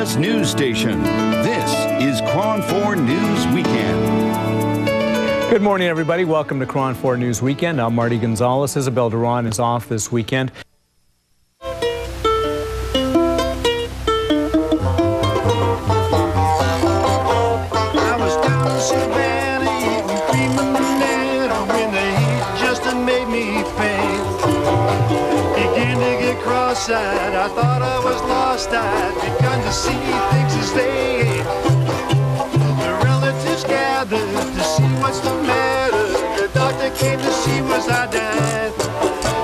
CBS News Station. This is KRON 4 News Weekend. Good morning, everybody. Welcome to KRON 4 News Weekend. I'm Marty Gonzalez. Isabel Duran is off this weekend. I thought I was lost, I'd begun to see things as they ain't. The relatives gathered to see what's the matter. The doctor came to see was I dead.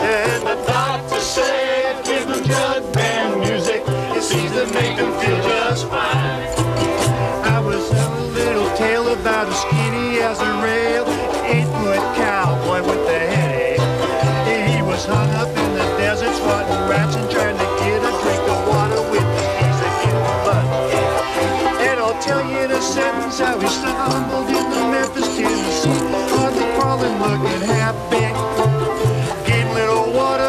And the doctor said, give them jug band music. It seems to make them feel just fine. I was telling a little tale about a skinny as a rail, 8-foot cowboy with the headache. He was hung up in the desert, swatting rats and trying to get a drink of water with the keys that get the butt. And I'll tell you in a sentence how he stumbled into Memphis, Tennessee, hardly crawling, looking half big. Gave him a little water, a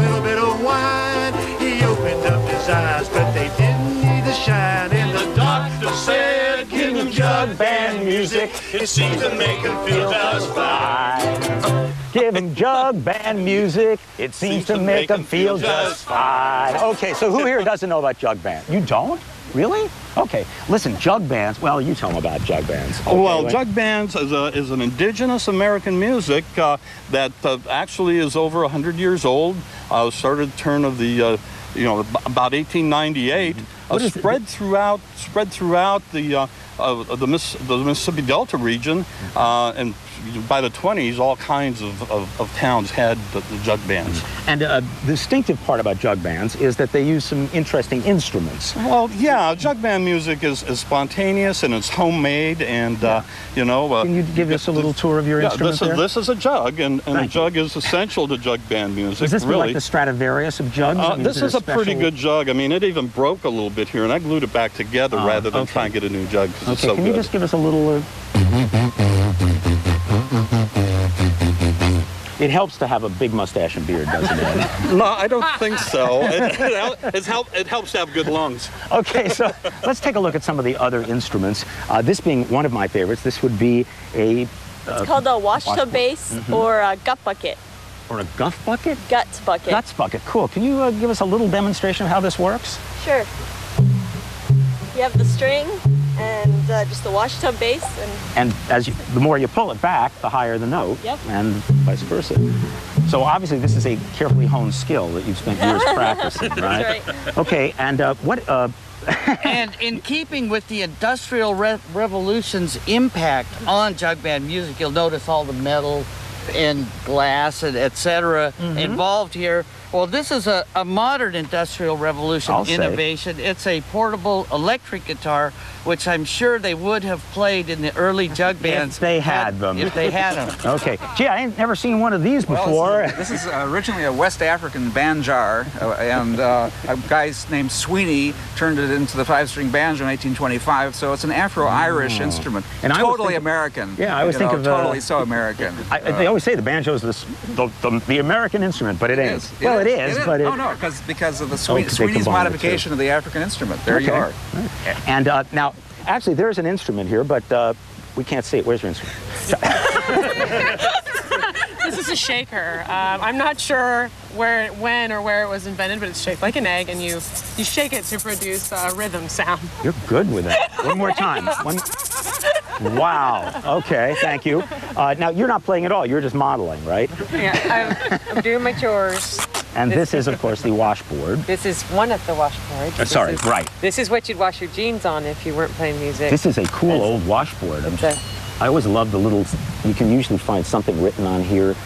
little bit of wine. He opened up his eyes, but they didn't need to shine. And the doctor said, give him jug band music. It seems to make him feel just fine. Give him jug band music. It seems to make him feel just fine. Okay, so who here doesn't know about jug band? You don't? Really? Okay. Listen, jug bands. Well, you tell them about jug bands. Okay, well, jug bands is an indigenous American music that actually is over 100 years old. Started turn of the about 1898. Spread throughout the Mississippi Delta region, and by the 20s, all kinds of towns had the jug bands. And the distinctive part about jug bands is that they use some interesting instruments. Well, yeah, jug band music is spontaneous and it's homemade, and Can you give us a little tour of your instrument there? This is a jug, and a jug is essential to jug band music. Is this really like the Stradivarius of jugs? This is a pretty good jug. I mean, it even broke a little bit here, and I glued it back together rather than try and get a new jug because it's so good. Can you just give us a little... It helps to have a big mustache and beard, doesn't it? No, I don't think so. It helps to have good lungs. Okay, so let's take a look at some of the other instruments. This being one of my favorites, this would be a... It's called a washtub bass or a gut bucket. Or a guff bucket? Guts bucket. Guts bucket, cool. Can you give us a little demonstration of how this works? Sure. You have the string and just the washtub bass. And the more you pull it back, the higher the note. Yep. And vice versa. So obviously this is a carefully honed skill that you've spent years practicing, right? That's right. Okay, and And in keeping with the Industrial Revolution's impact on jug band music, you'll notice all the metal and glass and etc. involved here. Well, this is a modern Industrial Revolution innovation. It's a portable electric guitar, which I'm sure they would have played in the early jug bands. If they had them. If they had them. Okay. Gee, I ain't never seen one of these before. Well, this is originally a West African banjar, and a guy named Sweeney turned it into the 5-string banjo in 1825, so it's an Afro-Irish instrument. And totally American. Yeah, I always think of... totally so American. They always say the banjo is the American instrument, but it ain't. Well, it is, but it... Oh, no, because of the Sweeney's modification of the African instrument. There you are. And now, actually, there's an instrument here, but we can't see it. Where's your instrument? This is a shaker. I'm not sure when or where it was invented, but it's shaped like an egg, and you shake it to produce a rhythm sound. You're good with that. One more time. Wow. Okay, thank you. Now, you're not playing at all. You're just modeling, right? Yeah, I'm doing my chores. And this is, of course, the washboard. This is one of the washboards. Right. This is what you'd wash your jeans on if you weren't playing music. This is a cool old washboard. I always love the little, you can usually find something written on here.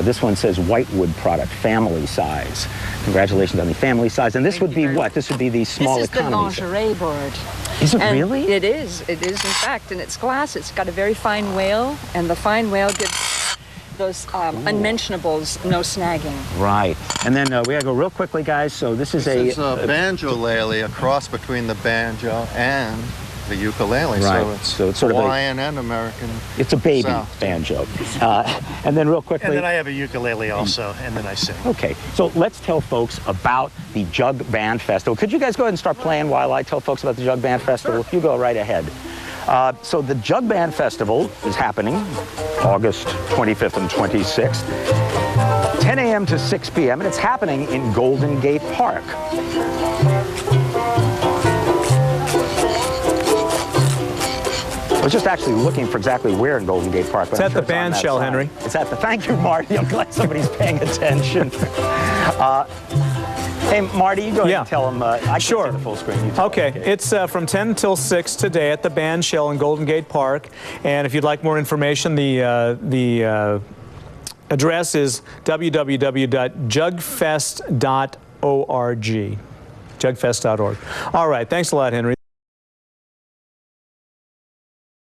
This one says Whitewood product, family size. Congratulations on the family size. And this would be what? This would be the small economy. This is the lingerie board. Is it really? It is. It is, in fact. And it's glass. It's got a very fine wale. And the fine wale gives those unmentionables no snagging. Right. And then we gotta go real quickly, guys. So this is a banjo lele, a cross between the banjo and the ukulele. Right. So it's sort Hawaiian and American. It's a baby South. banjo. And then real quickly. And then I have a ukulele also, and then I sing. Okay, so let's tell folks about the Jug Band Festival. Could you guys go ahead and start playing while I tell folks about the Jug Band Festival? You go right ahead. So the Jug Band Festival is happening August 25th and 26th, 10 a.m. to 6 p.m., and it's happening in Golden Gate Park. I was just actually looking for exactly where in Golden Gate Park. It's at the band shell, Henry. It's at the, thank you, Marty. I'm glad somebody's paying attention. Hey, Marty, you go ahead and tell them. I can't see the full screen. You tell them. It's from 10 till 6 today at the band shell in Golden Gate Park. And if you'd like more information, the address is www.jugfest.org. Jugfest.org. All right. Thanks a lot, Henry.